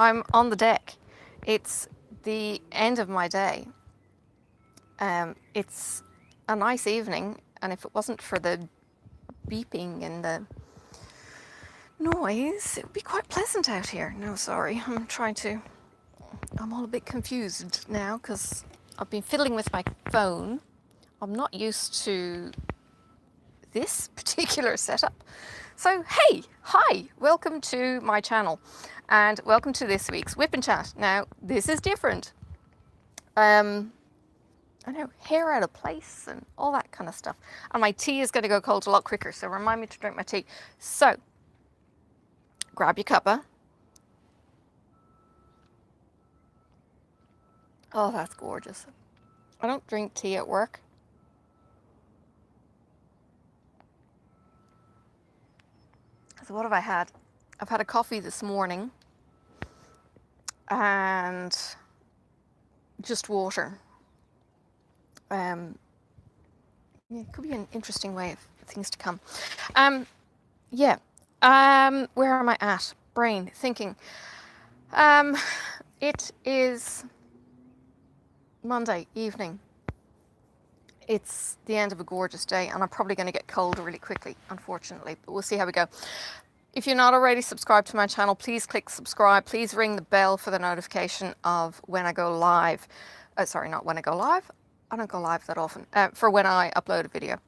I'm on the deck. It's the end of my day. It's a nice evening, and if it wasn't for the beeping and the noise, it would be quite pleasant out here. No, sorry, I'm all a bit confused now because I've been fiddling with my phone. I'm not used to this particular setup. So, hey, hi, welcome to my channel and welcome to this week's WiPnChat. Now, this is different. I know, hair out of place and all that kind of stuff. And my tea is going to go cold a lot quicker, so remind me to drink my tea. So, grab your cuppa. Oh, that's gorgeous. I don't drink tea at work. So what have I had? I've had a coffee this morning and just water. Yeah, it could be an interesting way of things to come. Where am I at? Brain, thinking. It is Monday evening. It's the end of a gorgeous day, and I'm probably going to get cold really quickly, unfortunately, but we'll see how we go. If you're not already subscribed to my channel, please click subscribe. Please ring the bell for the notification of when I go live. Sorry, not when I go live. I don't go live that often. For when I upload a video.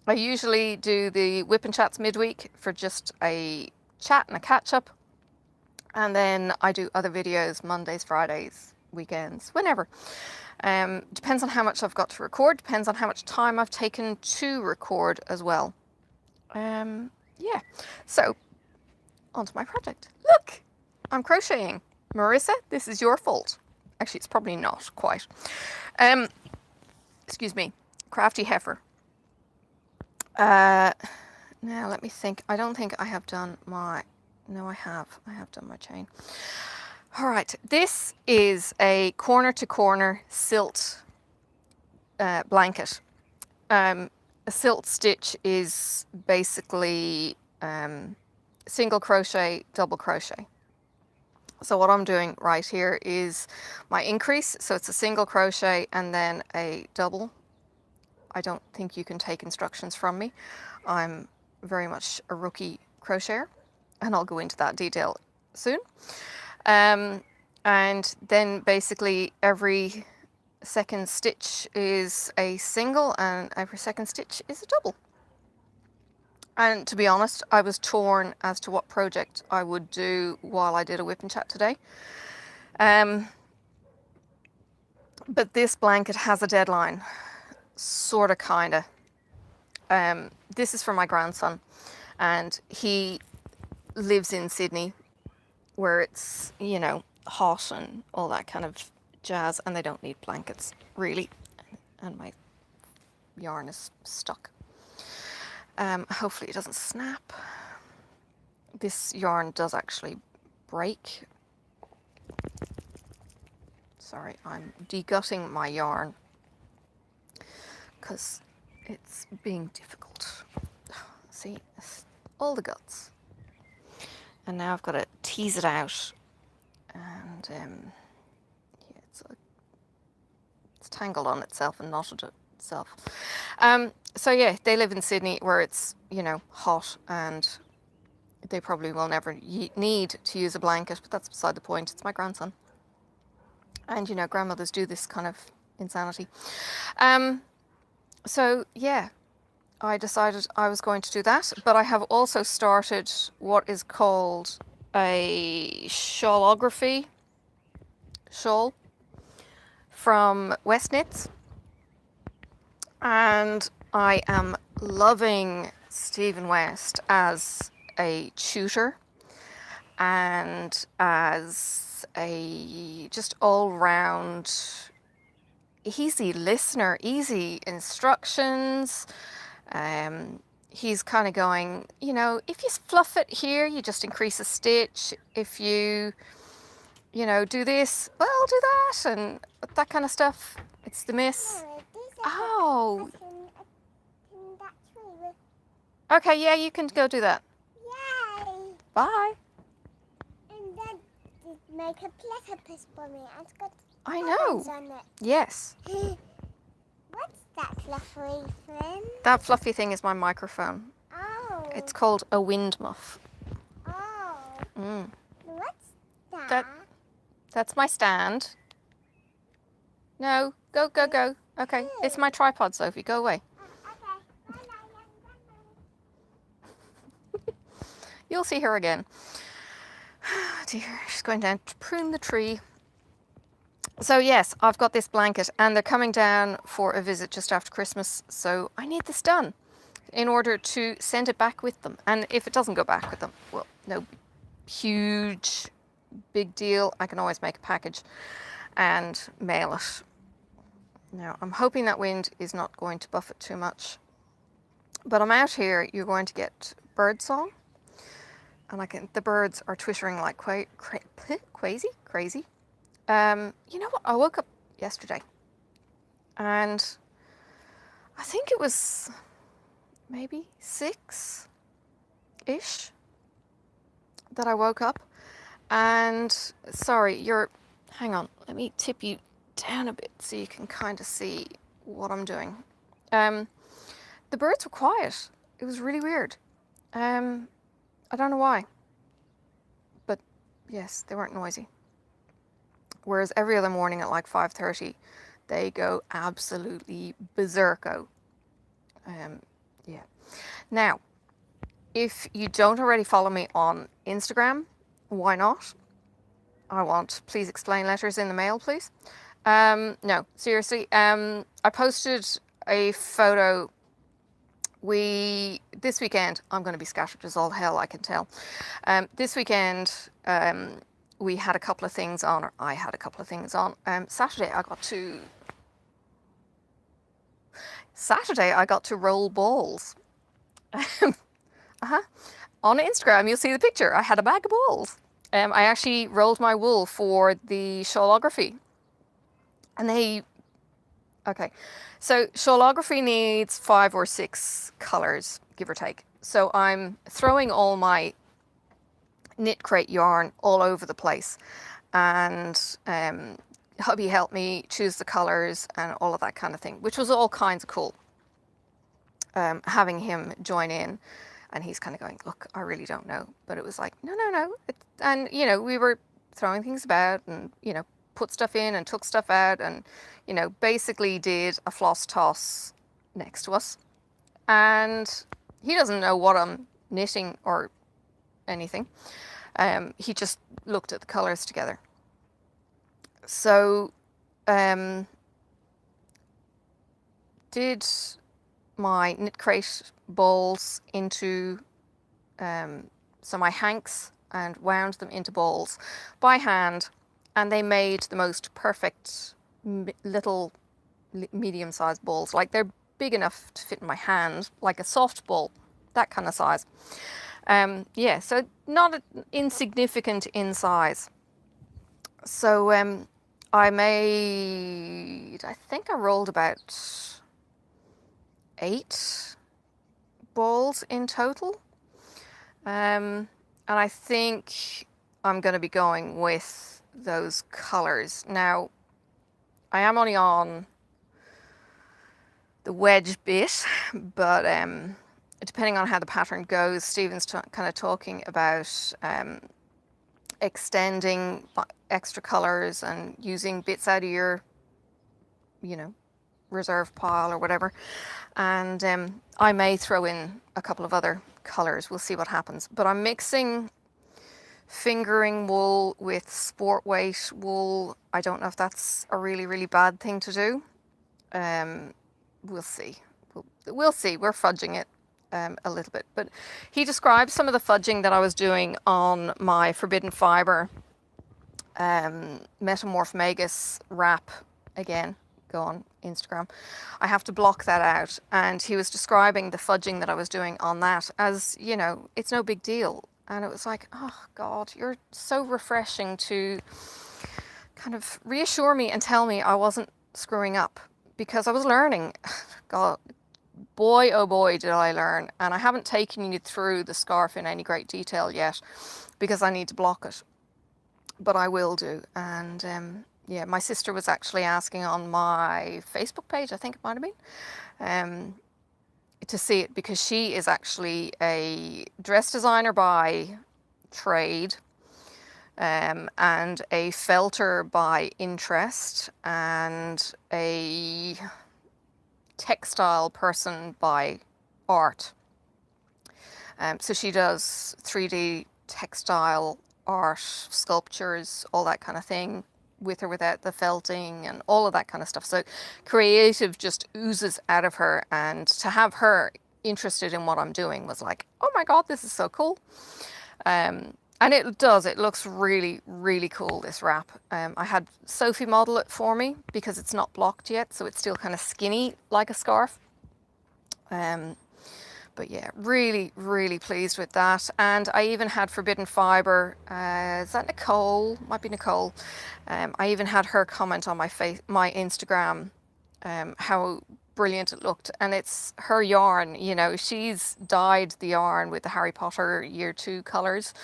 I usually do the WiPnChats midweek for just a chat and a catch-up. And then I do other videos Mondays, Fridays, weekends, whenever. Depends on how much I've got to record. Depends on how much time I've taken to record as well. Yeah. So, onto my project. Look! I'm crocheting. Marissa, this is your fault. Actually, it's probably not quite. Excuse me. Crafty heifer. Now, let me think. I don't think I have done my... No, I have. I have done my chain. All right. This is a corner-to-corner silt blanket. A silt stitch is basically single crochet, double crochet. So what I'm doing right here is my increase. So it's a single crochet and then a double. I don't think you can take instructions from me. I'm very much a rookie crocheter, and I'll go into that detail soon. And then basically every second stitch is a single and every second stitch is a double. And to be honest, I was torn as to what project I would do while I did a WiPnChat today. But this blanket has a deadline, sort of, kind of. This is for my grandson, and he lives in Sydney, where it's, you know, hot and all that kind of jazz, and they don't need blankets, really. And my yarn is stuck. Hopefully it doesn't snap. This yarn does actually break. Sorry, I'm degutting my yarn because it's being difficult. See, all the guts. And now I've got to tease it out. And yeah, it's tangled on itself and knotted itself. So yeah, they live in Sydney where it's, you know, hot, and they probably will never need to use a blanket, but that's beside the point. It's my grandson. And, you know, grandmothers do this kind of insanity. So yeah, I decided I was going to do that, but I have also started what is called a shawlography shawl from West Knits. And I am loving Stephen West as a tutor and as a just all-round easy listener, easy instructions. He's kind of going, you know, if you fluff it here, you just increase a stitch. If you know, do this, well, do that, and that kind of stuff. It's the miss. Oh. Okay, yeah, you can go do that. Yay. Bye. make a platypus for me. It's got I know. feathers on it. Yes. What's that fluffy thing? That fluffy thing is my microphone. Oh. It's called a wind muff. Oh. Mm. What's that? That's my stand. No, go, go, go. Okay, it's my tripod, Sophie. Go away. Okay. You'll see her again. Dear, she's going down to prune the tree. So yes, I've got this blanket and they're coming down for a visit just after Christmas. So I need this done in order to send it back with them. And if it doesn't go back with them, well, no huge big deal. I can always make a package and mail it. Now, I'm hoping that wind is not going to buff it too much. But I'm out here, you're going to get bird song. And the birds are twittering like crazy. You know what? I woke up yesterday and I think it was maybe 6-ish that I woke up. And sorry, hang on, let me tip you down a bit so you can kind of see what I'm doing. The birds were quiet. It was really weird. I don't know why, but yes, they weren't noisy. Whereas every other morning at like 5:30, they go absolutely berserko. Yeah. Now, if you don't already follow me on Instagram, why not? I want please explain letters in the mail, please. No, seriously. I posted a photo. This weekend, I'm going to be scattered as all hell, I can tell. This weekend, we had a couple of things on, or I had a couple of things on. Saturday, I got to roll balls. On Instagram, you'll see the picture. I had a bag of balls. I actually rolled my wool for the shawlography. And okay. So shawlography needs 5 or 6 colors, give or take. So I'm throwing all my knit crate yarn all over the place. And hubby helped me choose the colors and all of that kind of thing, which was all kinds of cool. Having him join in. And he's kind of going, look, I really don't know. But it was like, no. And, you know, we were throwing things about and, you know, put stuff in and took stuff out and, you know, basically did a floss toss next to us. And he doesn't know what I'm knitting or anything. He just looked at the colors together. So, did my knit crate balls into my hanks and wound them into balls by hand, and they made the most perfect little medium-sized balls. Like they're big enough to fit in my hand, like a softball, that kind of size. Yeah, so not insignificant in size. So I think I rolled about 8 balls in total. And I think I'm going to be going with those colors. Now, I am only on the wedge bit, but depending on how the pattern goes, Stephen's kind of talking about extending extra colors and using bits out of your, you know, reserve pile or whatever. And I may throw in a couple of other colors. We'll see what happens. But I'm mixing fingering wool with sport weight wool. I don't know if that's a really, really bad thing to do. We'll see. We'll see. We're fudging it a little bit. But he described some of the fudging that I was doing on my Forbidden Fibre Metamorph Magus wrap. Again, go on Instagram. I have to block that out. And he was describing the fudging that I was doing on that as, you know, it's no big deal. And it was like, oh God, you're so refreshing to kind of reassure me and tell me I wasn't screwing up, because I was learning. God, boy, oh boy, did I learn. And I haven't taken you through the scarf in any great detail yet because I need to block it. but I will do. And yeah, my sister was actually asking on my Facebook page, I think it might have been, to see it, because she is actually a dress designer by trade, and a felter by interest, and a textile person by art. So she does 3D textile art, sculptures, all that kind of thing, with or without the felting and all of that kind of stuff. So creative just oozes out of her, and to have her interested in what I'm doing was like, oh my God, this is so cool. And it looks really, really cool, this wrap. I had Sophie model it for me because it's not blocked yet, so it's still kind of skinny like a scarf. But yeah, really, really pleased with that. And I even had Forbidden Fiber, is that Nicole? Might be Nicole. I even had her comment on my Instagram, how brilliant it looked. And it's her yarn, you know, she's dyed the yarn with the Harry Potter Year 2 colours.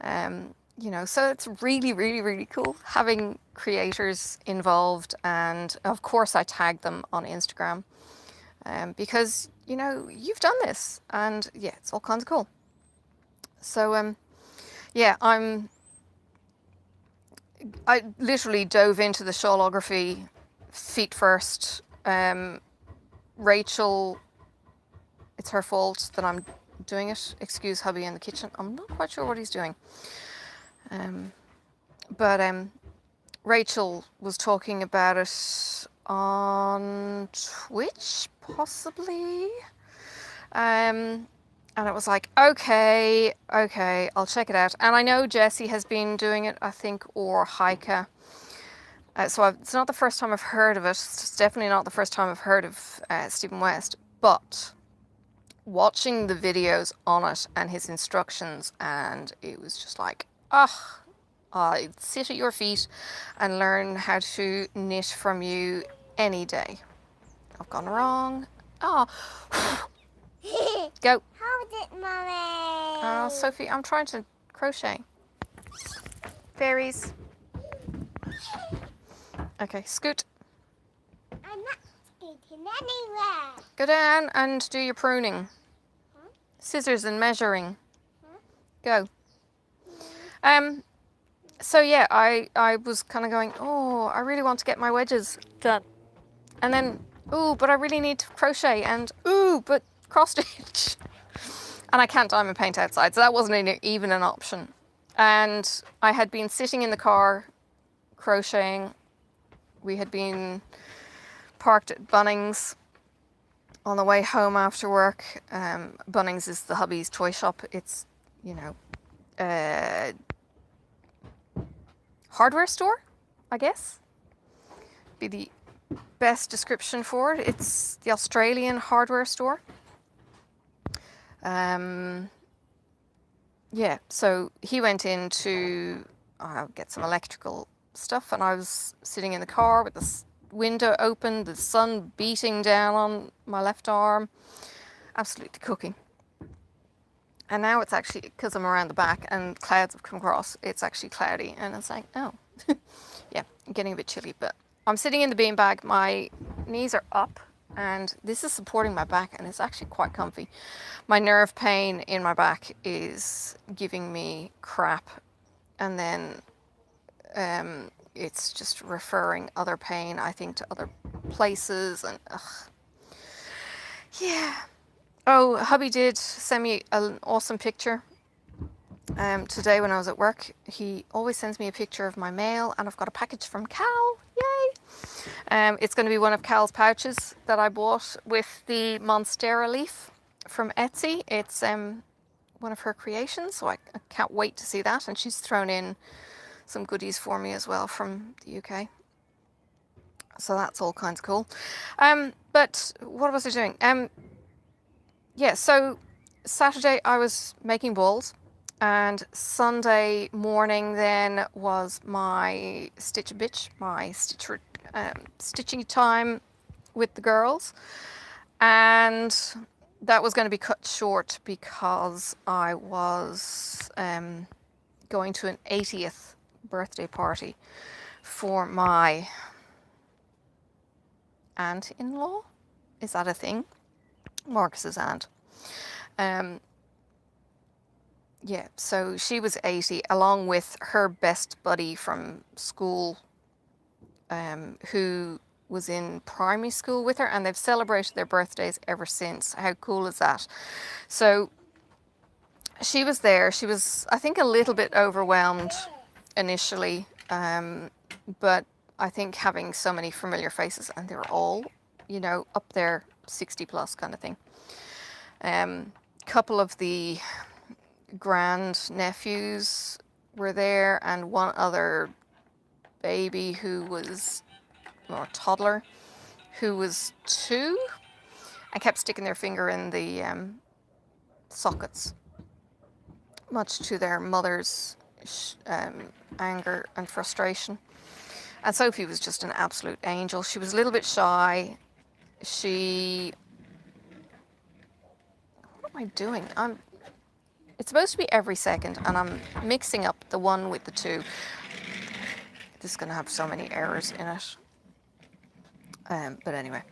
You know, so it's really, really, really cool having creators involved. And of course I tagged them on Instagram, because, you know, you've done this, and yeah, it's all kinds of cool. So, yeah, I literally dove into the shawlography feet first. Rachel, it's her fault that I'm doing it. Excuse hubby in the kitchen. I'm not quite sure what he's doing. But Rachel was talking about it on Twitch, possibly. And it was like, okay, I'll check it out. And I know Jessie has been doing it, I think, or Heike. So it's not the first time I've heard of it. It's definitely not the first time I've heard of Stephen West. But watching the videos on it and his instructions, and it was just like, I'd sit at your feet and learn how to knit from you any day. I've gone wrong. Oh, go. Hold it, Mommy. Oh, Sophie, I'm trying to crochet. Fairies. Okay, scoot. I'm not skating anywhere. Go down and do your pruning. Scissors and measuring. Go. So yeah, I was kind of going, oh, I really want to get my wedges done. And then, ooh, but I really need to crochet, and ooh, but cross stitch. And I can't diamond paint outside, so that wasn't even an option. And I had been sitting in the car crocheting. We had been parked at Bunnings on the way home after work. Bunnings is the hubby's toy shop. It's, you know, hardware store, I guess, be the best description for it. It's the Australian hardware store. Yeah, so he went in to get some electrical stuff, and I was sitting in the car with the window open, the sun beating down on my left arm, absolutely cooking. And now it's actually, because I'm around the back and clouds have come across, it's actually cloudy, and it's like, oh, yeah, I'm getting a bit chilly. But I'm sitting in the beanbag, my knees are up, and this is supporting my back, and it's actually quite comfy. My nerve pain in my back is giving me crap, and then it's just referring other pain, I think, to other places, and yeah. Oh, hubby did send me an awesome picture today when I was at work. He always sends me a picture of my mail, and I've got a package from Cal. Yay! It's going to be one of Cal's pouches that I bought with the Monstera leaf from Etsy. It's one of her creations, so I can't wait to see that. And she's thrown in some goodies for me as well from the UK. So that's all kinds of cool. But what was I doing? Yeah, so Saturday I was making balls, and Sunday morning then was my stitch a bitch, my stitching time with the girls, and that was going to be cut short because I was going to an 80th birthday party for my aunt-in-law. Is that a thing? Marcus's aunt. Yeah, so she was 80, along with her best buddy from school, who was in primary school with her, and they've celebrated their birthdays ever since. How cool is that? So she was there. She was, I think, a little bit overwhelmed initially, but I think having so many familiar faces, and they're all, you know, up there 60 plus kind of thing. Couple of the grand nephews were there, and one other baby who was, or toddler, who was 2 and kept sticking their finger in the sockets, much to their mother's anger and frustration. And Sophie was just an absolute angel. She was a little bit shy. What am I doing? It's supposed to be every second, and I'm mixing up the 1 with the 2. This is going to have so many errors in it. But anyway.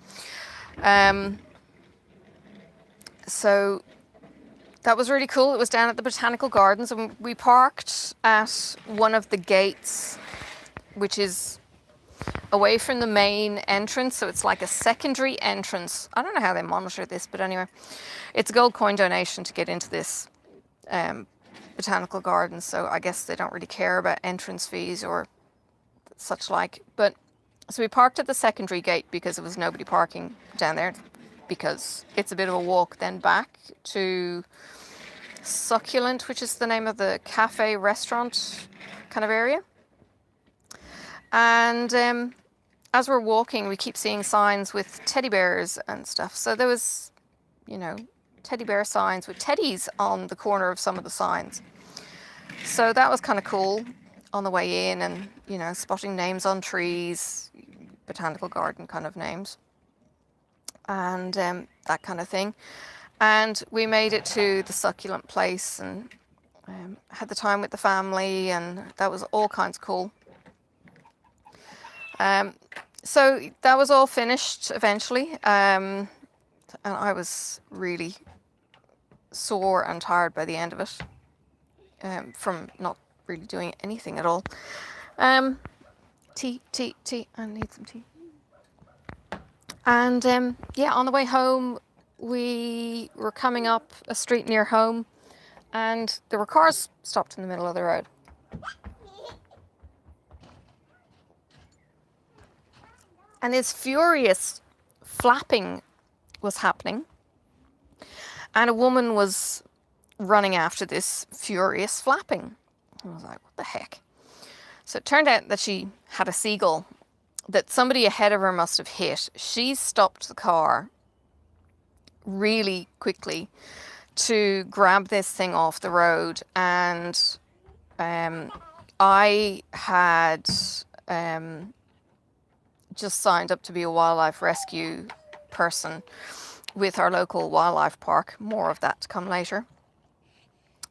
So that was really cool. It was down at the Botanical Gardens, and we parked at one of the gates, which is away from the main entrance. So it's like a secondary entrance. I don't know how they monitor this, but anyway. It's a gold coin donation to get into this botanical gardens, so I guess they don't really care about entrance fees or such like. But so we parked at the secondary gate because there was nobody parking down there, because it's a bit of a walk then back to Succulent, which is the name of the cafe restaurant kind of area. And as we're walking, we keep seeing signs with teddy bears and stuff. So there was, you know, teddy bear signs with teddies on the corner of some of the signs. So that was kind of cool on the way in, and, you know, spotting names on trees, botanical garden kind of names, and that kind of thing. And we made it to the succulent place and had the time with the family, and that was all kinds of cool. So that was all finished eventually, and I was really sore and tired by the end of it, from not really doing anything at all. Tea, I need some tea. And yeah, on the way home, we were coming up a street near home, and there were cars stopped in the middle of the road. And this furious flapping was happening, and a woman was running after this furious flapping. I was like, what the heck? So it turned out that she had a seagull that somebody ahead of her must have hit. She stopped the car really quickly to grab this thing off the road, and I had just signed up to be a wildlife rescue person with our local wildlife park. More of that to come later.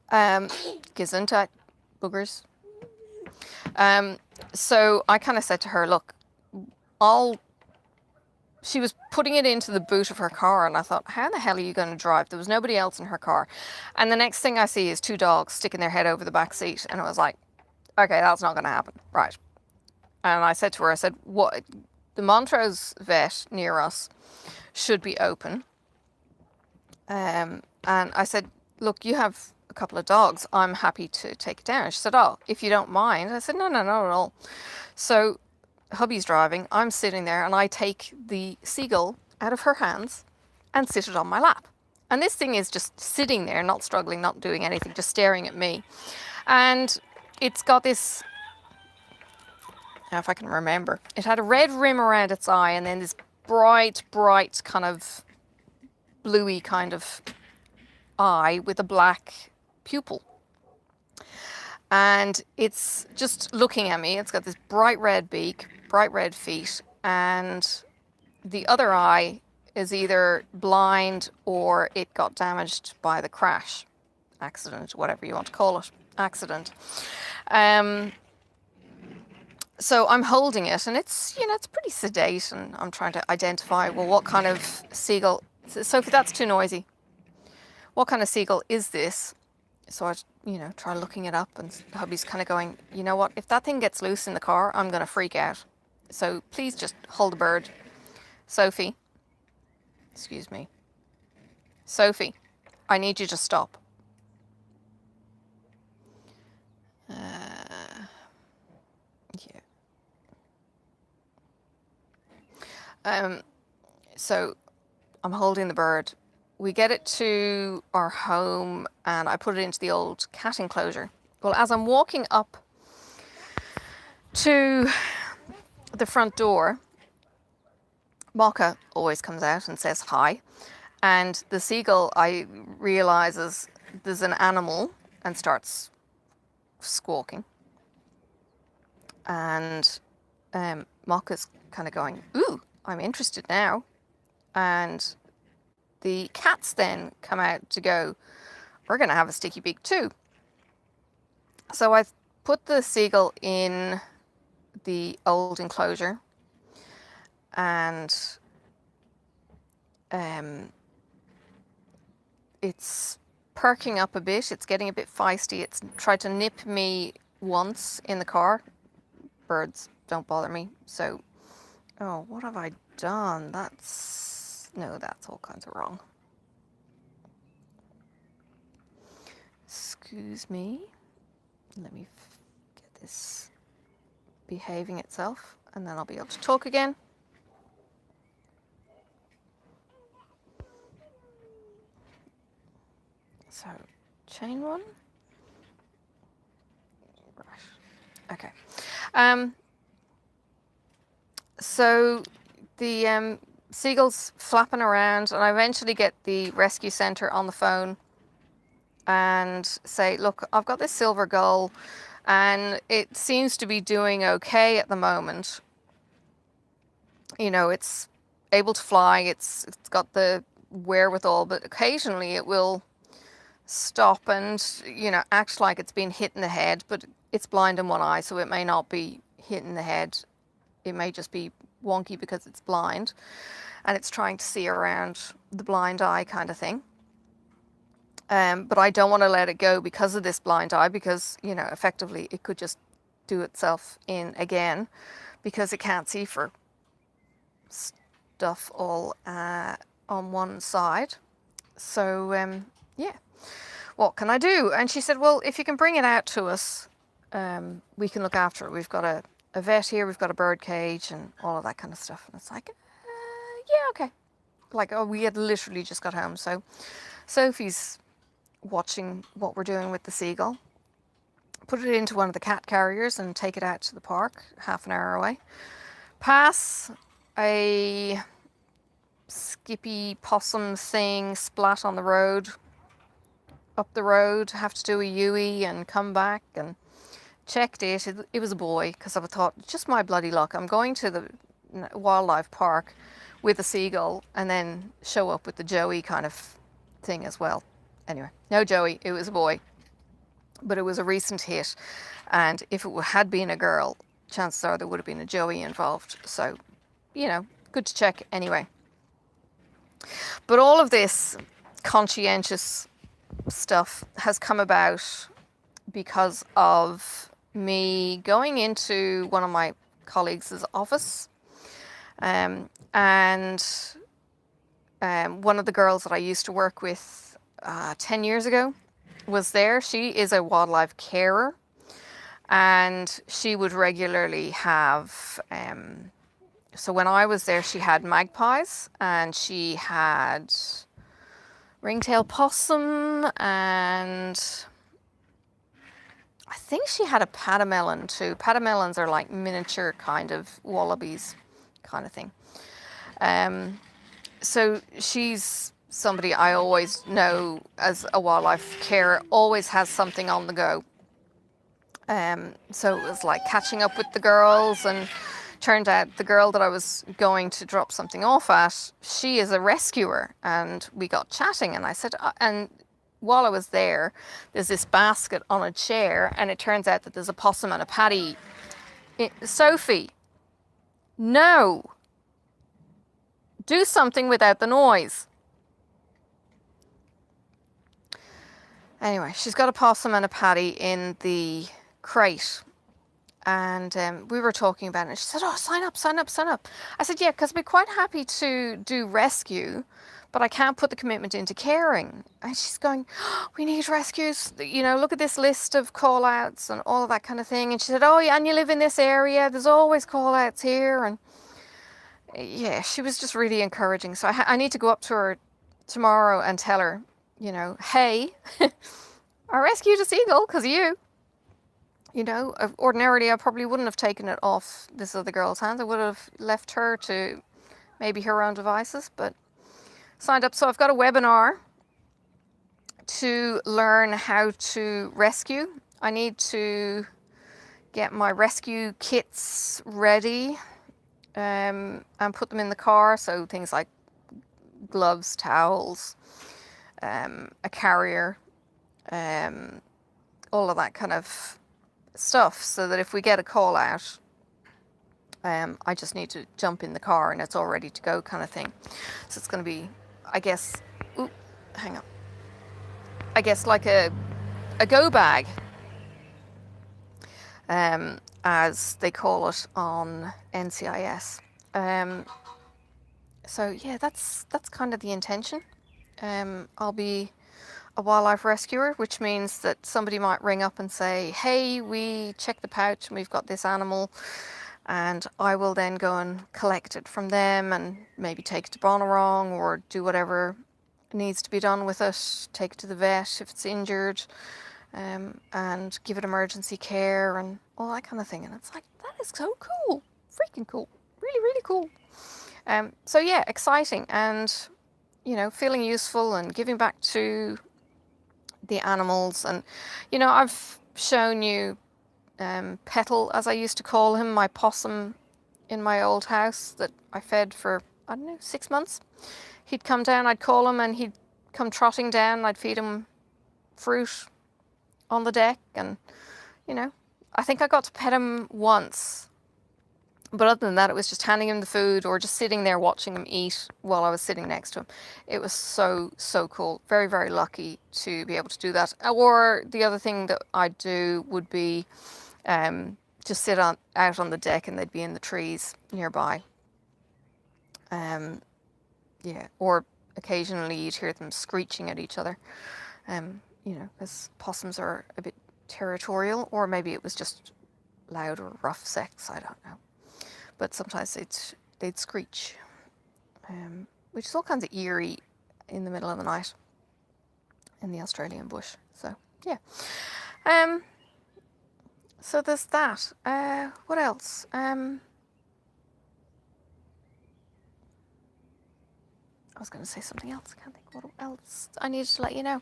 Gesundheit, boogers. So I kind of said to her, look, she was putting it into the boot of her car, and I thought, how the hell are you going to drive? There was nobody else in her car. And the next thing I see is 2 dogs sticking their head over the back seat, and I was like, okay, that's not going to happen. Right. And I said to her, I said, what? The Montrose vet near us should be open. And I said, look, you have a couple of dogs. I'm happy to take it down. She said, oh, if you don't mind. I said, no, not at all. So hubby's driving. I'm sitting there, and I take the seagull out of her hands and sit it on my lap. And this thing is just sitting there, not struggling, not doing anything, just staring at me. And it's got this, now if I can remember, it had a red rim around its eye, and then this bright kind of bluey kind of eye with a black pupil. And it's just looking at me. It's got this bright red beak, bright red feet, and the other eye is either blind or it got damaged by the crash, accident, whatever you want to call it, accident. So I'm holding it, and it's, it's pretty sedate, and I'm trying to identify, well, what kind of seagull. Sophie, that's too noisy. What kind of seagull is this? So I, try looking it up, and hubby's kind of going, you know what? If that thing gets loose in the car, I'm going to freak out. So please just hold the bird. Sophie. Excuse me. Sophie, I need you to stop. Yeah. So I'm holding the bird. We get it to our home, and I put it into the old cat enclosure. Well, as I'm walking up to the front door, Mocha always comes out and says hi. And the seagull, I realizes there's an animal and starts squawking. And Mocha's kind of going, ooh, I'm interested now. And the cats then come out to go, we're going to have a sticky beak too. So I've put the seagull in the old enclosure, and it's perking up a bit. It's getting a bit feisty. It's tried to nip me once in the car. Birds don't bother me. So, oh, what have I done? That's all kinds of wrong. Excuse me. Let me get this behaving itself, and then I'll be able to talk again. So, chain one. Right. Okay. So the seagull's flapping around, and I eventually get the rescue centre on the phone and say, look, I've got this silver gull, and it seems to be doing okay at the moment. It's able to fly, it's got the wherewithal, but occasionally it will stop and, act like it's been hit in the head, but it's blind in one eye, so it may not be hit in the head. It may just be wonky because it's blind, and it's trying to see around the blind eye kind of thing. But I don't want to let it go because of this blind eye, because, effectively it could just do itself in again because it can't see for stuff all on one side. So, yeah, what can I do? And she said, well, if you can bring it out to us, we can look after it. We've got a vet here, we've got a bird cage and all of that kind of stuff. And it's like, yeah, okay. Like, oh, we had literally just got home. So Sophie's watching what we're doing with the seagull. Put it into one of the cat carriers and take it out to the park, half an hour away. Pass a skippy possum thing splat on the road, up the road, have to do a U-ey and come back, and checked it. It was a boy, because I thought, just my bloody luck, I'm going to the wildlife park with a seagull and then show up with the Joey kind of thing as well. Anyway, no Joey, it was a boy, but it was a recent hit, and if it had been a girl, chances are there would have been a Joey involved. So, good to check anyway. But all of this conscientious stuff has come about because of me going into one of my colleagues' office, and one of the girls that I used to work with 10 years ago was there. She is a wildlife carer, and she would regularly have, so when I was there, she had magpies, and she had ringtail possum, and I think she had a patamelon too. Patamelons are like miniature kind of wallabies kind of thing. So she's somebody I always know as a wildlife carer, always has something on the go. So it was like catching up with the girls, and turned out the girl that I was going to drop something off at, she is a rescuer, and we got chatting, and I said, and while I was there, there's this basket on a chair, and it turns out that there's a possum and a paddy Sophie, no. Do something without the noise. Anyway, she's got a possum and a patty in the crate. And we were talking about it. And she said, oh, sign up, sign up, sign up. I said, yeah, because I'd be quite happy to do rescue, but I can't put the commitment into caring. And she's going, oh, we need rescues. You know, look at this list of call outs and all of that kind of thing. And she said, oh, yeah, and you live in this area. There's always call outs here. And yeah, she was just really encouraging. So I need to go up to her tomorrow and tell her, you know, hey, I rescued a seagull because of you. You know, ordinarily I probably wouldn't have taken it off this other girl's hands. I would have left her to maybe her own devices, but signed up. So I've got a webinar to learn how to rescue. I need to get my rescue kits ready and put them in the car. So things like gloves, towels, a carrier, all of that kind of stuff, so that if we get a call out, I just need to jump in the car and it's all ready to go kind of thing. So it's going to be, I guess, ooh, hang on. I guess like a go bag, as they call it on NCIS. So yeah, that's kind of the intention. I'll be a wildlife rescuer, which means that somebody might ring up and say, hey, we checked the pouch and we've got this animal, and I will then go and collect it from them and maybe take it to Bonnarong or do whatever needs to be done with it, take it to the vet if it's injured, and give it emergency care and all that kind of thing. And it's like, that is so cool, freaking cool, really, really cool. So yeah, exciting, and you know, feeling useful and giving back to the animals. And you know, I've shown you Petal, as I used to call him, my possum in my old house that I fed for, I don't know, 6 months. He'd come down, I'd call him and he'd come trotting down, I'd feed him fruit on the deck, and you know, I think I got to pet him once, but other than that it was just handing him the food or just sitting there watching him eat while I was sitting next to him. It was so cool. Very, very lucky to be able to do that. Or the other thing that I'd do would be just sit out on the deck and they'd be in the trees nearby. Yeah, or occasionally you'd hear them screeching at each other, you know, because possums are a bit territorial, or maybe it was just loud or rough sex, I don't know. But sometimes they'd screech, which is all kinds of eerie in the middle of the night in the Australian bush. So yeah, so there's that. What else? I was going to say something else. I can't think what else I needed to let you know.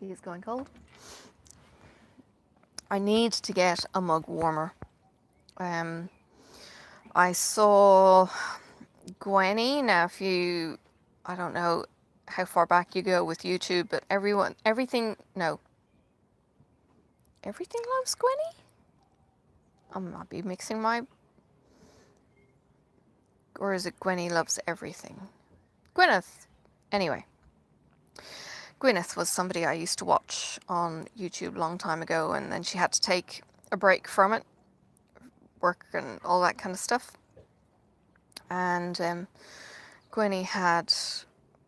Tea is going cold. I need to get a mug warmer. I saw Gwenny. Now, I don't know how far back you go with YouTube, but everything loves Gwenny? I might be mixing or is it Gwenny loves everything? Gwyneth. Anyway. Gwyneth was somebody I used to watch on YouTube a long time ago, and then she had to take a break from it, work and all that kind of stuff. And Gwenny had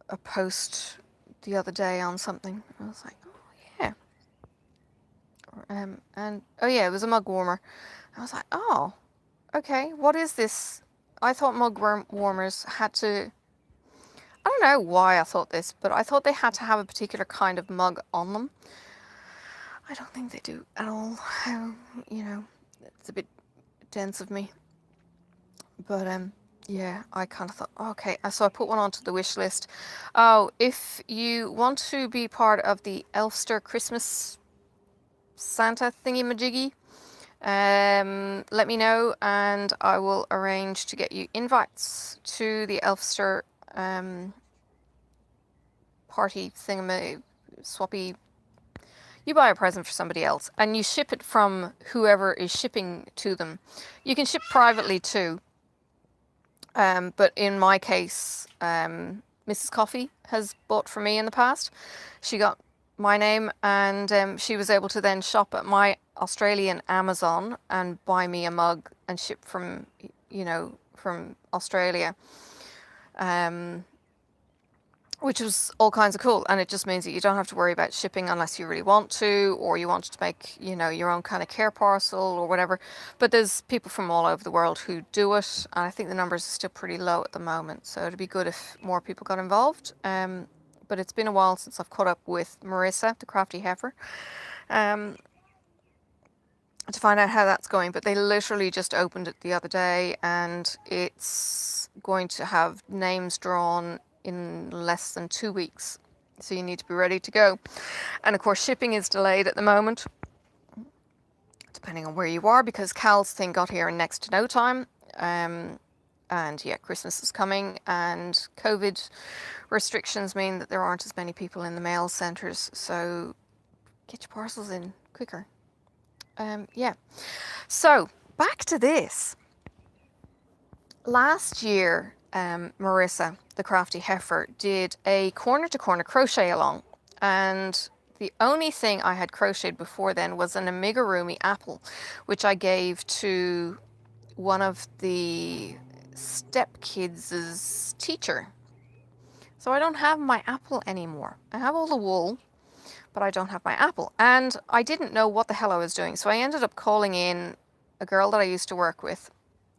a post the other day on something. I was like, oh yeah. And oh yeah, it was a mug warmer. I was like, oh, okay, what is this? I thought mug warmers had to, I don't know why I thought this, but I thought they had to have a particular kind of mug on them. I don't think they do at all. You know, it's a bit dense of me. But yeah, I kind of thought, okay, so I put one onto the wish list. Oh, if you want to be part of the Elfster Christmas Santa thingy-majiggy, let me know and I will arrange to get you invites to the Elfster party thingamy swappy. You buy a present for somebody else and you ship it from whoever is shipping to them. You can ship privately too. But in my case, Mrs. Coffee has bought for me in the past. She got my name, and she was able to then shop at my Australian Amazon and buy me a mug and ship from, from Australia. Which was all kinds of cool, and it just means that you don't have to worry about shipping unless you really want to, or you want to make, your own kind of care parcel or whatever. But there's people from all over the world who do it, and I think the numbers are still pretty low at the moment, so it'd be good if more people got involved. But it's been a while since I've caught up with Marissa, the crafty heifer, to find out how that's going. But they literally just opened it the other day, and it's going to have names drawn in less than 2 weeks, so you need to be ready to go. And of course shipping is delayed at the moment, depending on where you are, because Cal's thing got here in next to no time. And yeah, Christmas is coming, and COVID restrictions mean that there aren't as many people in the mail centres, so get your parcels in quicker. Yeah, so back to this. Last year, Marissa, the crafty heifer, did a corner-to-corner crochet along, and the only thing I had crocheted before then was an amigurumi apple, which I gave to one of the stepkids' teacher. So I don't have my apple anymore. I have all the wool, but I don't have my apple, and I didn't know what the hell I was doing, so I ended up calling in a girl that I used to work with,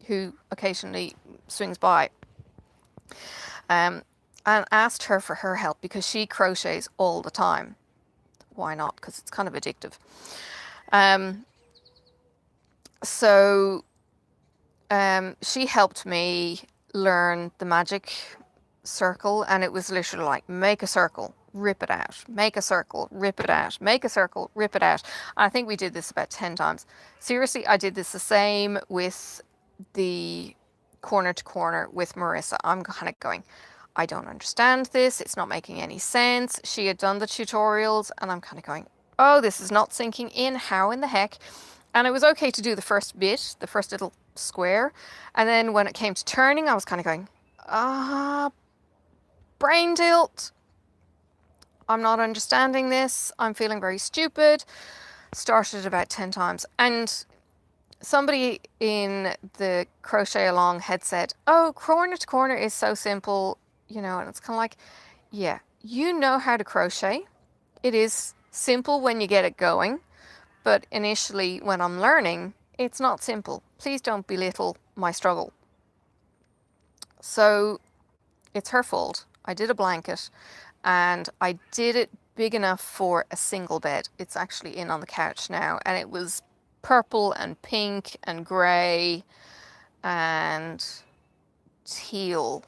who occasionally swings by, and asked her for her help because she crochets all the time. Why not? Because it's kind of addictive. So she helped me learn the magic circle, and it was literally like, make a circle, rip it out, make a circle, rip it out, make a circle, rip it out. And I think we did this about 10 times. Seriously, I did this the same with the corner to corner with Marissa. I'm kind of going, I don't understand this, it's not making any sense. She had done the tutorials, and I'm kind of going, oh, this is not sinking in, how in the heck? And it was okay to do the first bit, the first little square, and then when it came to turning, I was kind of going, brain tilt, I'm not understanding this, I'm feeling very stupid. Started about 10 times, and somebody in the crochet along had said, oh, corner to corner is so simple, and it's kind of like, yeah, you know how to crochet. It is simple when you get it going, but initially when I'm learning, it's not simple. Please don't belittle my struggle. So it's her fault. I did a blanket, and I did it big enough for a single bed. It's actually in on the couch now, and it was purple and pink and grey and teal,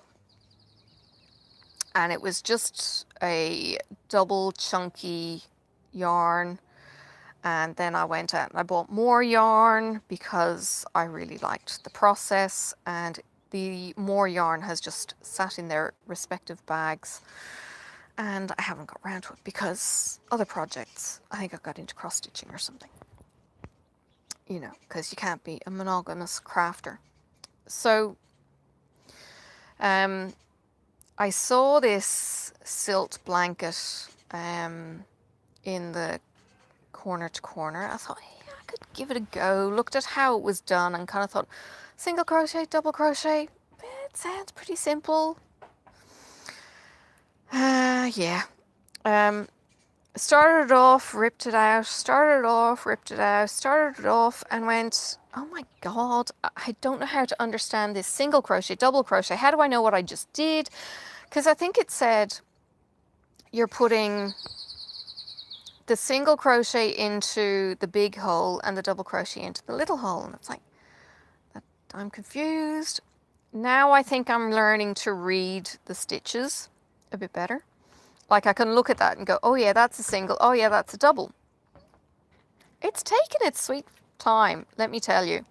and it was just a double chunky yarn. And then I went out and I bought more yarn because I really liked the process, and the more yarn has just sat in their respective bags, and I haven't got around to it because other projects. I think I got into cross stitching or something, because you can't be a monogamous crafter. So I saw this silt blanket in the corner to corner. I thought, yeah, I could give it a go. Looked at how it was done and kind of thought, single crochet, double crochet, it sounds pretty simple. Yeah. Started it off, ripped it out, started it off, ripped it out, started it off, and went, oh my God, I don't know how to understand this single crochet, double crochet. How do I know what I just did? Because I think it said you're putting the single crochet into the big hole and the double crochet into the little hole. And it's like, I'm confused. Now I think I'm learning to read the stitches a bit better. Like I can look at that and go, oh yeah, that's a single. Oh yeah, that's a double. It's taken its sweet time, let me tell you.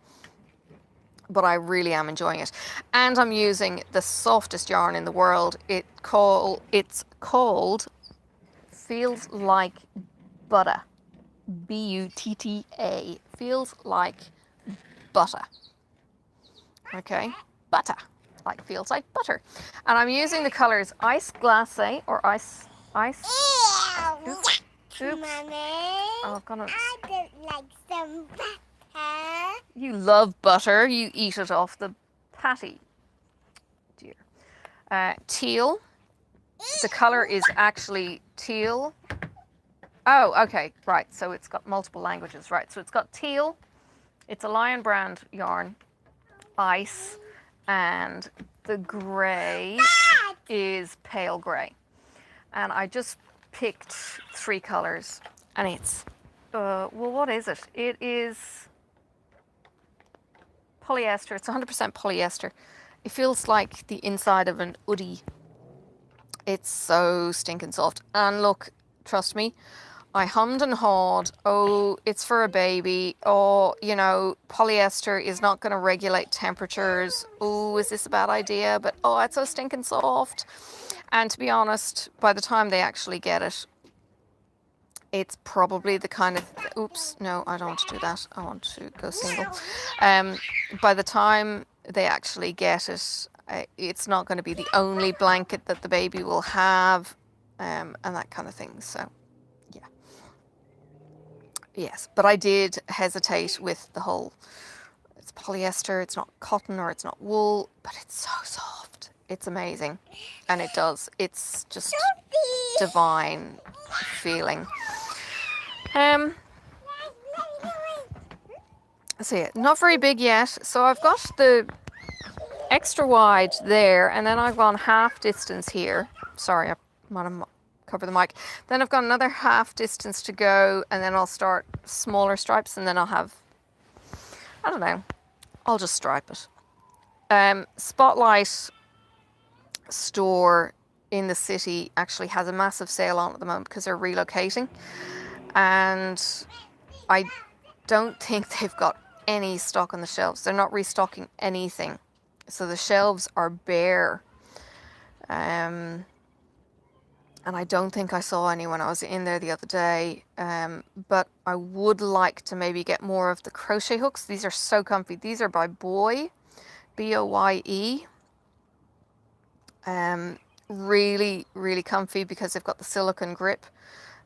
But I really am enjoying it. And I'm using the softest yarn in the world. It's called feels like butter. B-U-T-T-A. Feels like butter. Okay, butter. Like feels like butter. And I'm using the colors Ice Glacé or Ice. Oops. Oops. Mommy, Oh, I'm gonna. I would like some butter. You love butter. You eat it off the patty. Dear. Teal. The color is actually teal. Oh, okay, right. So it's got multiple languages, right? So it's got teal. It's a Lion brand yarn, ice, and the gray is pale gray. And I just picked 3 colors, and it's well, what is it? It is polyester. It's 100% polyester. It feels like the inside of an hoodie. It's so stinking soft. And look, trust me, I hummed and hawed, oh, it's for a baby. Oh, you know, polyester is not going to regulate temperatures. Oh, is this a bad idea? But oh, it's so stinking soft. And to be honest, by the time they actually get it, it's probably the kind of, oops, no, I don't want to do that. I want to go single. By the time they actually get it, it's not going to be the only blanket that the baby will have, and that kind of thing. So, yeah. Yes, but I did hesitate with the whole, it's polyester, it's not cotton or it's not wool, but it's so soft. It's amazing. And it does. It's just divine feeling. So yeah, not very big yet. So I've got the extra wide there, and then I've gone half distance here. Sorry, I might have covered the mic. Then I've got another half distance to go, and then I'll start smaller stripes, and then I'll have, I don't know, I'll just stripe it. Spotlight store in the city actually has a massive sale on at the moment because they're relocating, and I don't think they've got any stock on the shelves. They're not restocking anything, so the shelves are bare. And I don't think I saw any when I was in there the other day. But I would like to maybe get more of the crochet hooks. These are so comfy. These are by Boye, B-O-Y-E. Really, really comfy because they've got the silicone grip.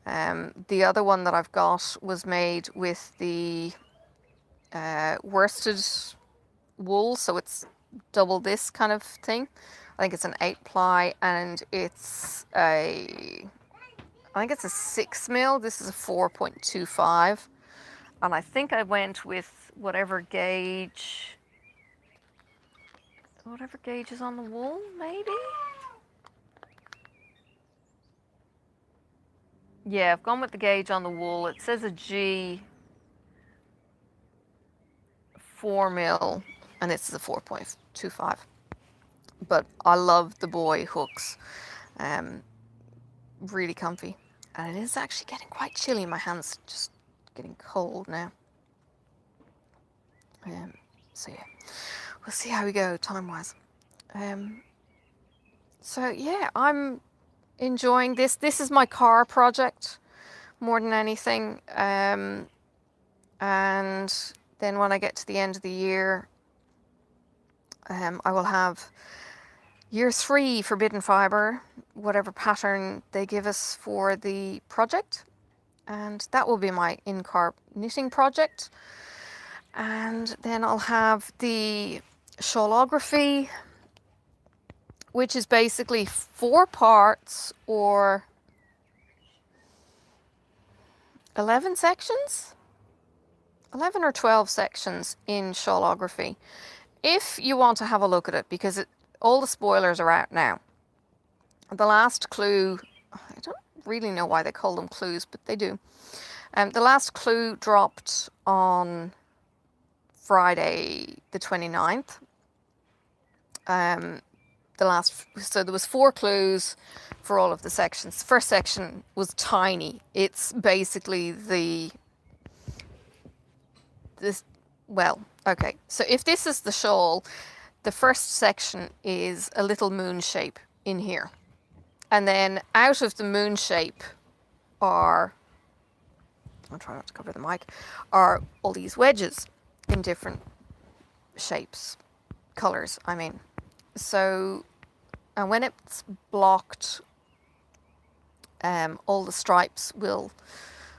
The other one that I've got was made with the worsted wool, so it's double this kind of thing. I think it's an 8-ply, and it's I think it's a 6 mil. This is a 4.25, and I think I went with whatever gauge is on the wool, maybe. Yeah, I've gone with the gauge on the wool. It says a G 4 mil, and this is a 4.25. But I love the Boye hooks. Really comfy. And it is actually getting quite chilly. My hand's just getting cold now. So yeah, we'll see how we go time-wise. So yeah, I'm enjoying this. This is my car project more than anything. And then when I get to the end of the year, I will have year 3 forbidden fiber, whatever pattern they give us for the project. And that will be my in-car knitting project. And then I'll have the shawlography, which is basically 4 parts or 11 sections? 11 or 12 sections in shawlography. If you want to have a look at it, because all the spoilers are out now. The last clue, I don't really know why they call them clues, but they do. The last clue dropped on Friday the 29th. So there was 4 clues for all of the sections. The first section was tiny. It's basically okay. So if this is the shawl, the first section is a little moon shape in here. And then out of the moon shape are, I'll try not to cover the mic, are all these wedges in different shapes, colors, I mean. So, and when it's blocked, all the stripes will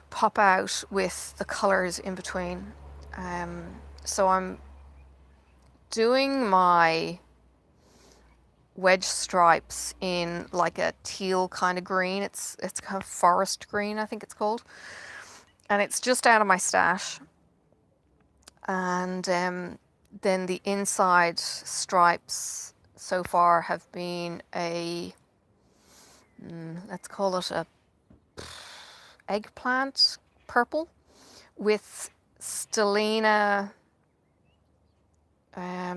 pop out with the colors in between. So I'm doing my wedge stripes in like a teal kind of green. It's kind of forest green, I think it's called. And it's just out of my stash. And then the inside stripes so far have been a, let's call it a eggplant purple with stellina, I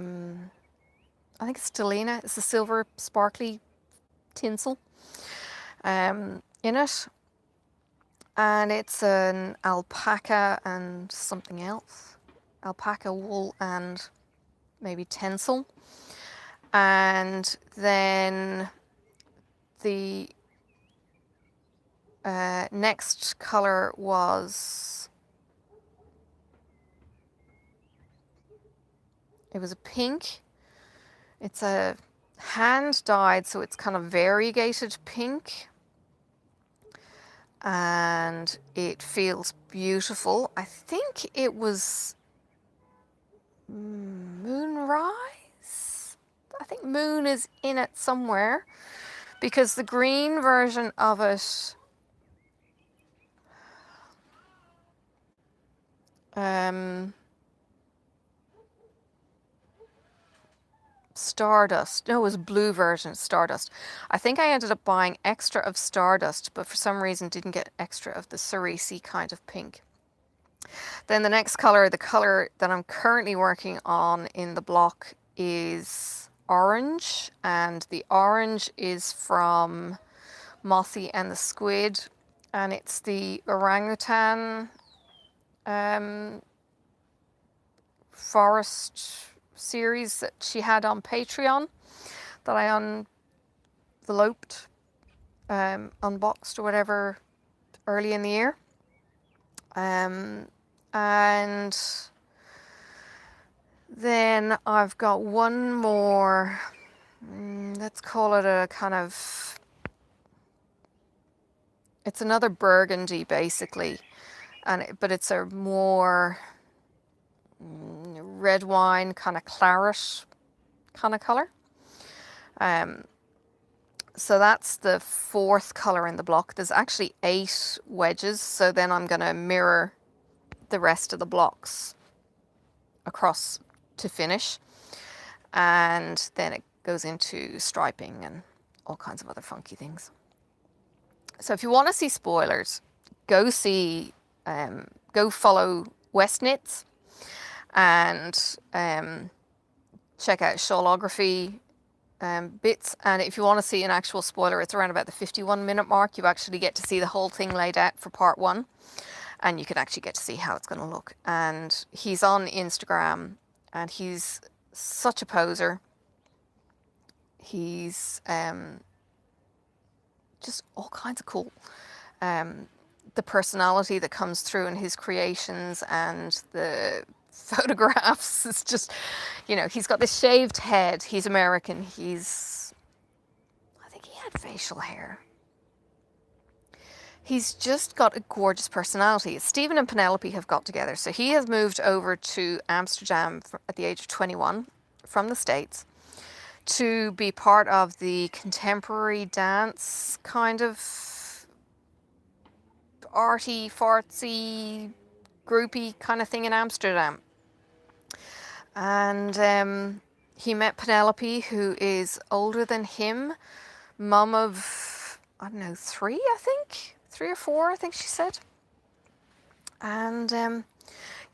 think it's stellina, it's a silver sparkly tinsel in it, and it's an alpaca and something else, alpaca wool and maybe tencel. And then the next color was, it was a pink. It's a hand dyed, so it's kind of variegated pink. And it feels beautiful. I think it was Moonrise. I think moon is in it somewhere, because the green version of it Stardust. No, it was blue version, Stardust. I think I ended up buying extra of Stardust, but for some reason didn't get extra of the cerise kind of pink. Then the next color, the color that I'm currently working on in the block, is orange, and the orange is from Mossy and the Squid, and it's the orangutan forest series that she had on Patreon that I enveloped, unboxed or whatever early in the year. And then I've got one more, let's call it a kind of, it's another burgundy basically, but it's a more red wine kind of claret kind of color. So that's the fourth color in the block. There's actually 8 wedges, so then I'm going to mirror the rest of the blocks across to finish, and then it goes into striping and all kinds of other funky things. So if you want to see spoilers, go follow West Knits and check out Shawlography bits. And if you want to see an actual spoiler, it's around about the 51-minute mark. You actually get to see the whole thing laid out for part 1, and you can actually get to see how it's going to look. And he's on Instagram, and he's such a poser. He's just all kinds of cool. The personality that comes through in his creations and the photographs, it's just, you know, he's got this shaved head. He's American. I think he had facial hair. He's just got a gorgeous personality. Stephen and Penelope have got together. So he has moved over to Amsterdam at the age of 21 from the States to be part of the contemporary dance kind of arty, fartsy, groupie kind of thing in Amsterdam. And he met Penelope, who is older than him, mum of, I don't know, 3 or 4, I think she said. And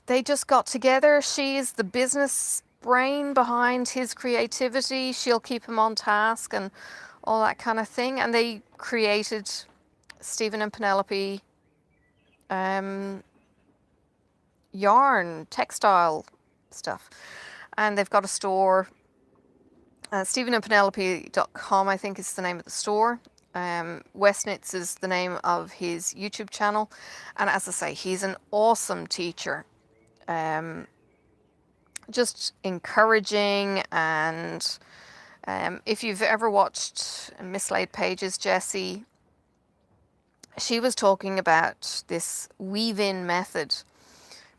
they just got together. She's the business brain behind his creativity. She'll keep him on task and all that kind of thing. And they created Stephen and Penelope yarn, textile stuff. And they've got a store, stephenandpenelope.com, I think is the name of the store. Westnitz is the name of his YouTube channel, and as I say, he's an awesome teacher. Just encouraging, and if you've ever watched Mislaid Pages, Jessie, she was talking about this weave-in method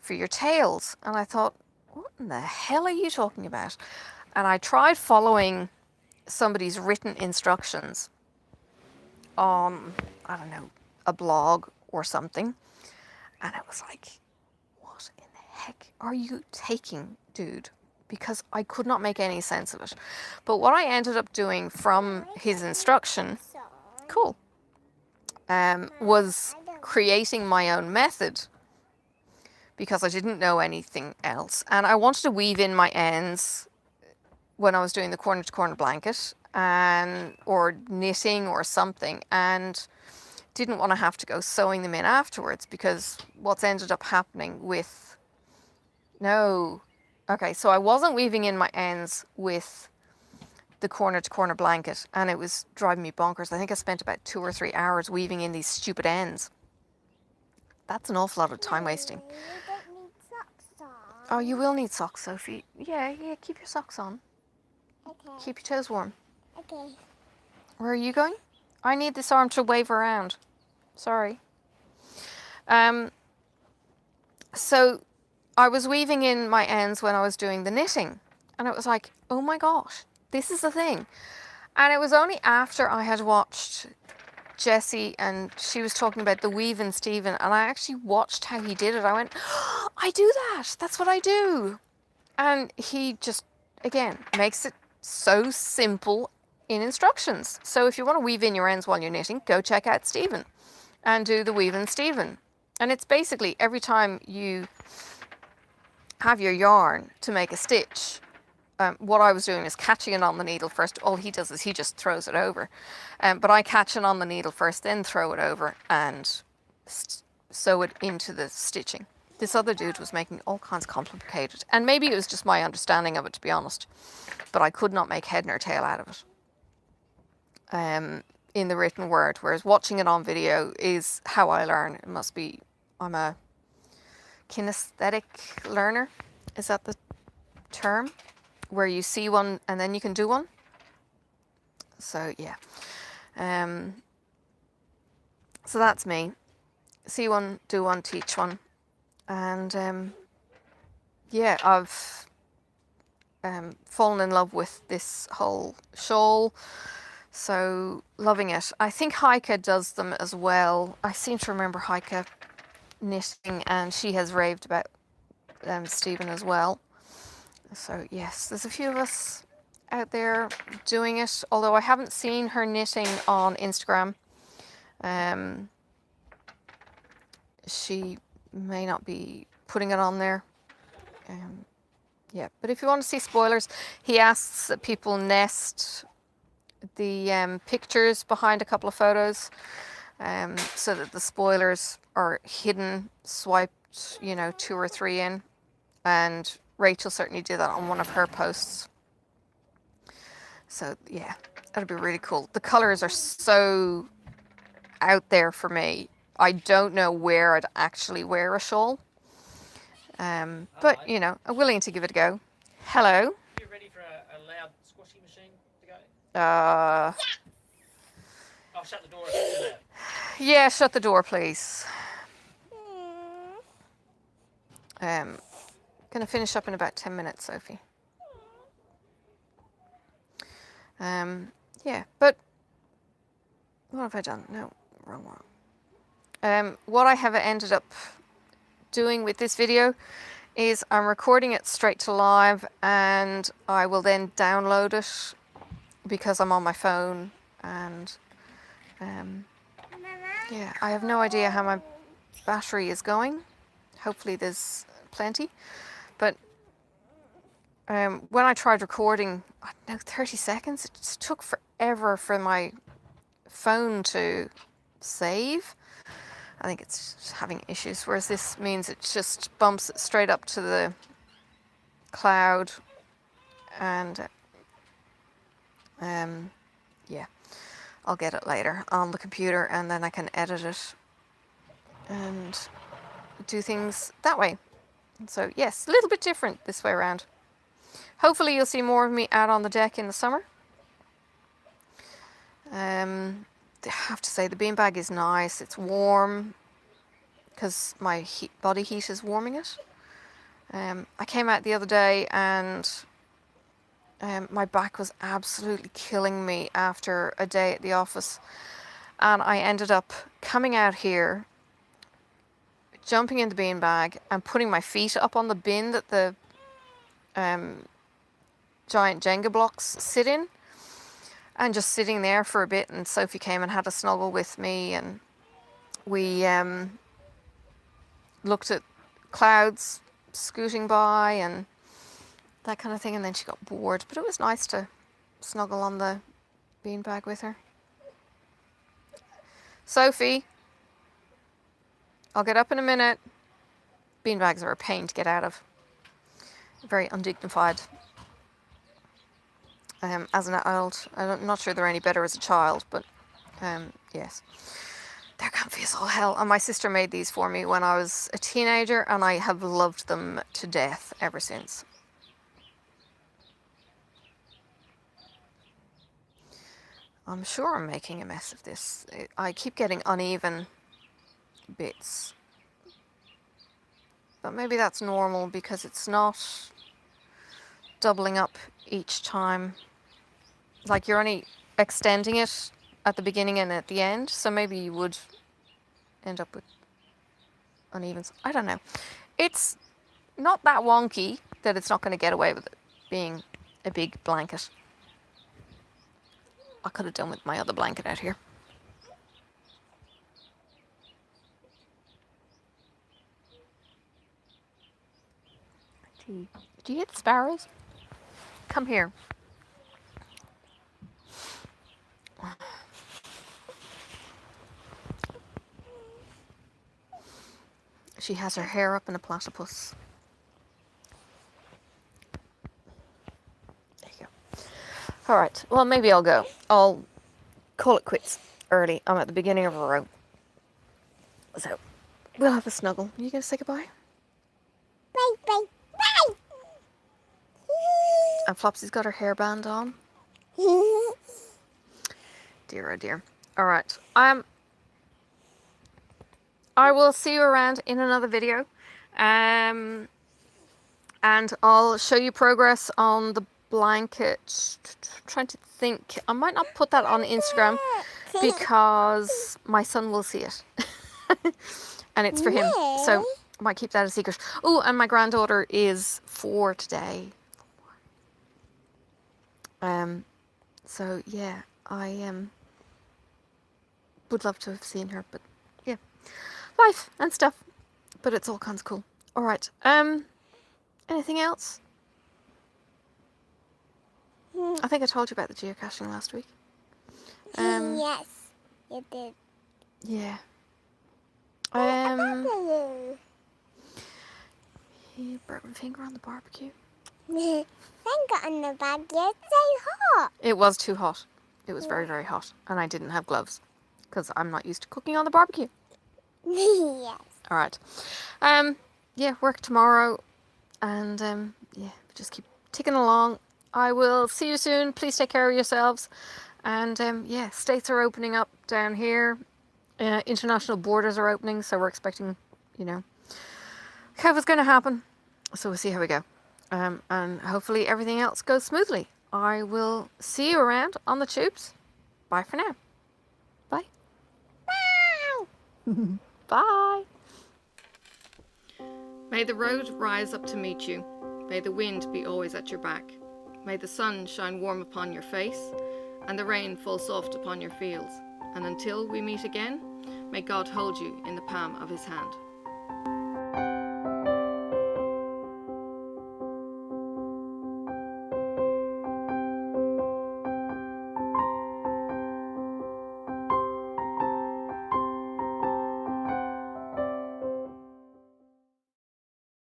for your tails, and I thought, what in the hell are you talking about? And I tried following somebody's written instructions on, I don't know, a blog or something, and it was like, what in the heck are you taking, dude? Because I could not make any sense of it. But what I ended up doing from his instruction, cool, was creating my own method, because I didn't know anything else. And I wanted to weave in my ends when I was doing the corner to corner blanket, and or knitting or something, and didn't want to have to go sewing them in afterwards, because what's ended up happening with, okay, so I wasn't weaving in my ends with the corner to corner blanket, and it was driving me bonkers. I think I spent about 2 or 3 hours weaving in these stupid ends. That's an awful lot of time wasting. You don't need socks on. Oh, you will need socks, Sophie. Yeah, keep your socks on. Okay. Keep your toes warm. Okay. Where are you going? I need this arm to wave around. Sorry. So I was weaving in my ends when I was doing the knitting, and it was like, oh my gosh, this is the thing. And it was only after I had watched Jessie, and she was talking about the weave and Stephen, and I actually watched how he did it. I went, oh, I do that. That's what I do. And he just, again, makes it so simple in instructions. So if you want to weave in your ends while you're knitting, go check out Stephen and do the weave and Stephen. And it's basically every time you have your yarn to make a stitch, what I was doing is catching it on the needle first. All he does is he just throws it over. But I catch it on the needle first, then throw it over and sew it into the stitching. This other dude was making all kinds of complicated, and maybe it was just my understanding of it, to be honest, but I could not make head nor tail out of it in the written word, whereas watching it on video is how I learn. It must be, I'm a kinesthetic learner. Is that the term? Where you see one and then you can do one? So yeah. So that's me. See one, do one, teach one. And yeah, I've fallen in love with this whole shawl, so loving it. I think Heike does them as well. I seem to remember Heike knitting, and she has raved about Stephen as well. So yes, there's a few of us out there doing it, although I haven't seen her knitting on Instagram. She may not be putting it on there. Yeah, but if you want to see spoilers, he asks that people nest the pictures behind a couple of photos, so that the spoilers are hidden, swiped, 2 or 3 in. And Rachel certainly did that on one of her posts. So yeah, that'd be really cool. The colors are so out there for me. I don't know where I'd actually wear a shawl. But, I'm willing to give it a go. Hello. You ready for a loud squashy machine to go? I'll shut the door. Yeah, shut the door, please. Gonna finish up in about 10 minutes, Sophie. Yeah, but what have I done? No, wrong one. What I have ended up doing with this video is I'm recording it straight to live, and I will then download it because I'm on my phone, and yeah, I have no idea how my battery is going. Hopefully there's plenty, but when I tried recording, I don't know, 30 seconds, it just took forever for my phone to save. I think it's just having issues, whereas this means it just bumps it straight up to the cloud, and yeah, I'll get it later on the computer, and then I can edit it and do things that way. So yes, a little bit different this way around. Hopefully you'll see more of me out on the deck in the summer. I have to say the beanbag is nice. It's warm because my body heat is warming it. I came out the other day and my back was absolutely killing me after a day at the office, and I ended up coming out here, jumping in the beanbag and putting my feet up on the bin that the giant Jenga blocks sit in, and just sitting there for a bit, and Sophie came and had a snuggle with me, and we looked at clouds scooting by and that kind of thing, and then she got bored, but it was nice to snuggle on the beanbag with her. Sophie, I'll get up in a minute. Beanbags are a pain to get out of. Very undignified. As an adult, I'm not sure they're any better as a child, but yes. They're comfy as all hell. And my sister made these for me when I was a teenager, and I have loved them to death ever since. I'm sure I'm making a mess of this. I keep getting uneven bits. But maybe that's normal because it's not doubling up each time. Like you're only extending it at the beginning and at the end, so maybe you would end up with unevens. I don't know. It's not that wonky that it's not going to get away with it being a big blanket. I could have done with my other blanket out here. Do you hear the sparrows? Come here. She has her hair up in a platypus. There you go. All right, well, maybe I'll go. I'll call it quits early. I'm at the beginning of a row. So, we'll have a snuggle. Are you going to say goodbye? Bye, bye, bye. And Flopsy's got her hairband on. Dear, oh dear. All right. I will see you around in another video. And I'll show you progress on the blanket. Trying to think. I might not put that on Instagram because my son will see it. And it's for him. So I might keep that a secret. Oh, and my granddaughter is 4 today. So yeah, I would love to have seen her, but yeah, life and stuff. But it's all kinds of cool. All right. Anything else? I think I told you about the geocaching last week. Yes, you did. Yeah. He broke my finger on the barbecue. Finger on the bag, it's so hot. It was too hot. It was very, very hot. And I didn't have gloves because I'm not used to cooking on the barbecue. Yes. All right. Yeah, work tomorrow. And yeah, just keep ticking along. I will see you soon. Please take care of yourselves. And yeah, states are opening up down here. International borders are opening. So we're expecting, you know, COVID's going to happen. So we'll see how we go. And hopefully everything else goes smoothly. I will see you around on the tubes. Bye for now. Bye. Bye. Bye. May the road rise up to meet you. May the wind be always at your back. May the sun shine warm upon your face, and the rain fall soft upon your fields. And until we meet again, may God hold you in the palm of his hand.